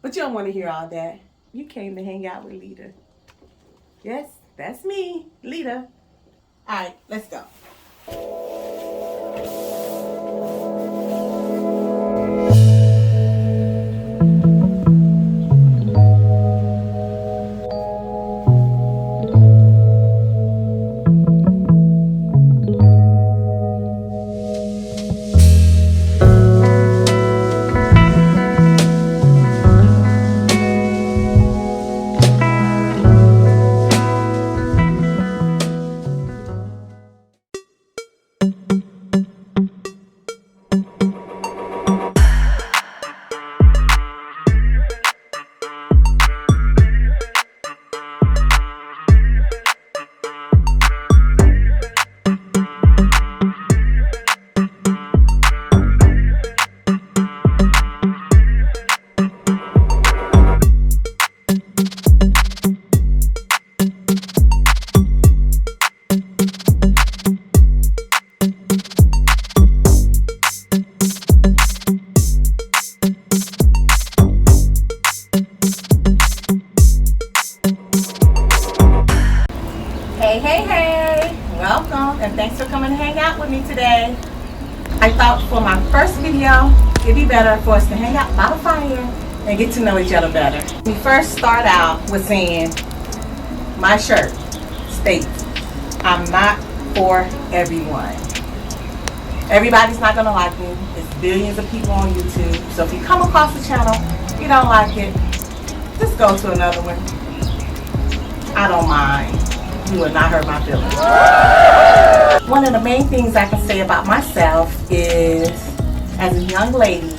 But you don't want to hear all that. You came to hang out with Lita. Yes, that's me, Lita. All right, let's go. Hey, welcome and thanks for coming to hang out with me today. I thought for my first video, it'd be better for us to hang out by the fire and get to know each other better. We first start out with saying, my shirt states, I'm not for everyone. Everybody's not gonna like me. There's billions of people on YouTube. So if you come across the channel, you don't like it, just go to another one. I don't mind. You will not hurt my feelings. One of the main things I can say about myself is, as a young lady,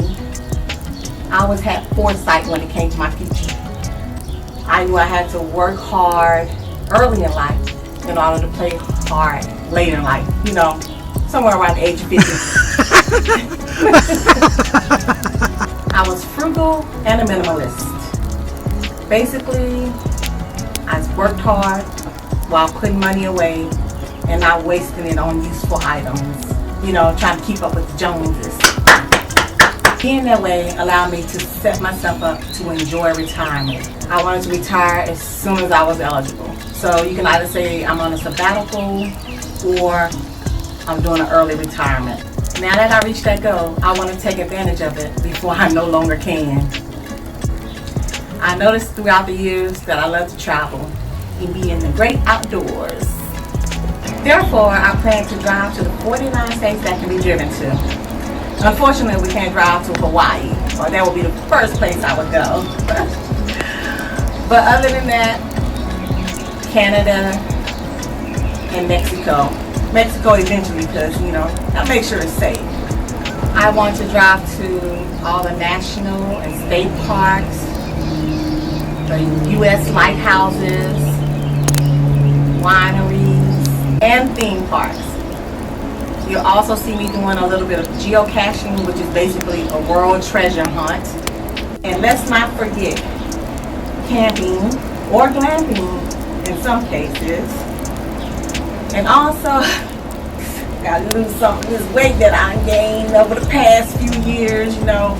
I always had foresight when it came to my future. I knew I had to work hard early in life in order to play hard later in life. You know, somewhere around the age of 50. I was frugal and a minimalist. Basically, I worked hard while putting money away and not wasting it on useful items. You know, trying to keep up with the Joneses. Being that way allowed me to set myself up to enjoy retirement. I wanted to retire as soon as I was eligible. So you can either say I'm on a sabbatical or I'm doing an early retirement. Now that I reached that goal, I want to take advantage of it before I no longer can. I noticed throughout the years that I love to travel and be in the great outdoors. Therefore, I plan to drive to the 49 states that can be driven to. Unfortunately, we can't drive to Hawaii, or that would be the first place I would go. But other than that, Canada and Mexico. Mexico eventually, because, you know, I'll make sure it's safe. I want to drive to all the national and state parks, the U.S. lighthouses, wineries, and theme parks. You'll also see me doing a little bit of geocaching, which is basically a world treasure hunt. And let's not forget camping or glamping in some cases. And also, gotta lose some of this weight that I gained over the past few years, you know,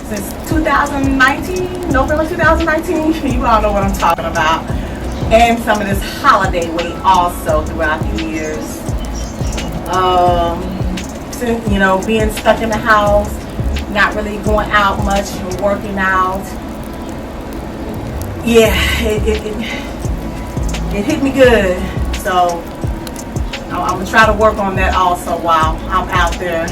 since 2019, November 2019, you all know what I'm talking about. And some of this holiday weight also throughout the years. Since, you know, being stuck in the house, not really going out much and working out. Yeah, it hit me good. So I'm gonna try to work on that also while I'm out there.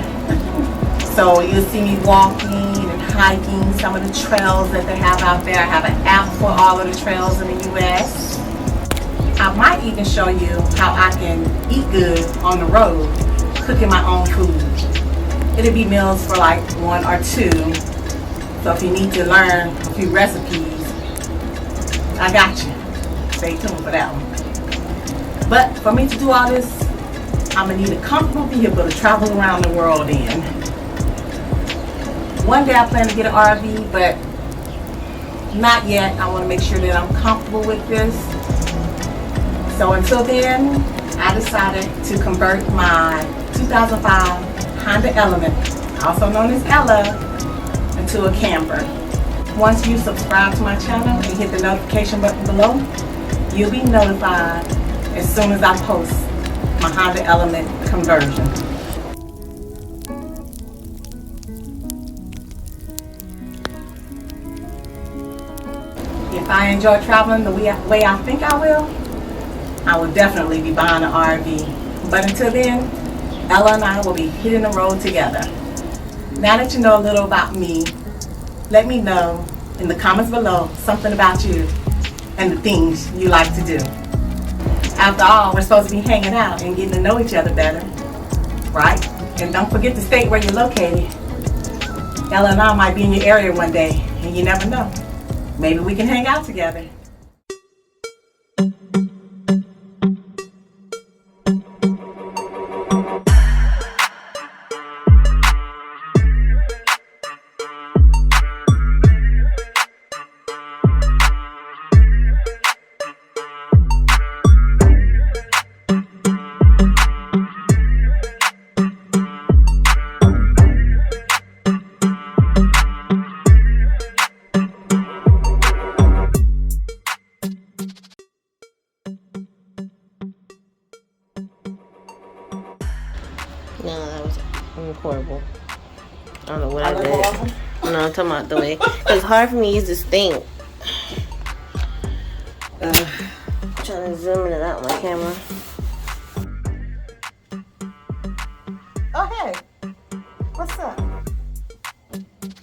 So you'll see me walking and hiking some of the trails that they have out there. I have an app for all of the trails in the US. I might even show you how I can eat good on the road, cooking my own food. It'll be meals for like 1 or 2. So if you need to learn a few recipes, I got you. Stay tuned for that one. But for me to do all this, I'm gonna need a comfortable vehicle to travel around the world in. One day I plan to get an RV, but not yet. I want to make sure that I'm comfortable with this. So until then, I decided to convert my 2005 Honda Element, also known as Ella, into a camper. Once you subscribe to my channel and hit the notification button below, you'll be notified as soon as I post my Honda Element conversion. If I enjoy traveling the way I think I will definitely be buying an RV. But until then, Ella and I will be hitting the road together. Now that you know a little about me, let me know in the comments below something about you and the things you like to do. After all, we're supposed to be hanging out and getting to know each other better, right? And don't forget to state where you're located. Ella and I might be in your area one day, and you never know. Maybe we can hang out together. No, that was horrible. I don't know what I did. No, I'm talking about the way. It's hard for me to use this thing. I'm trying to zoom in and out my camera. Oh, hey. What's up?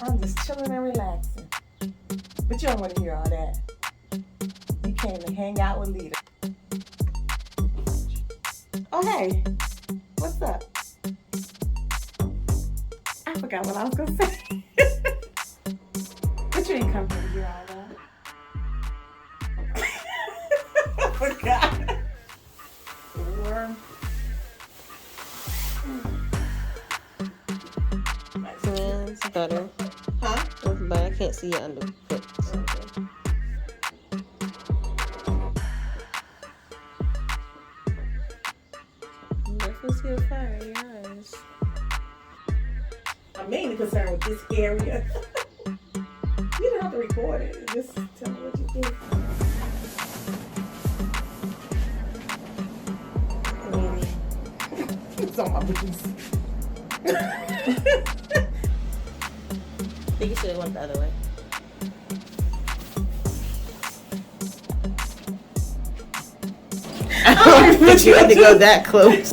I'm just chilling and relaxing. But you don't want to hear all that. You came to hang out with Lita. Oh, hey. What's up? I forgot what I was going to say. But you ain't come here to hear all that. I forgot. Yeah, it's better. Huh? It's better. I can't see it underfoot. Okay. Definitely see a fire in your eyes. I'm mainly concerned with this area. You don't have to record it. Just tell me what you think. It's on my boots. I think you should have went the other way. I don't think you had to go that close.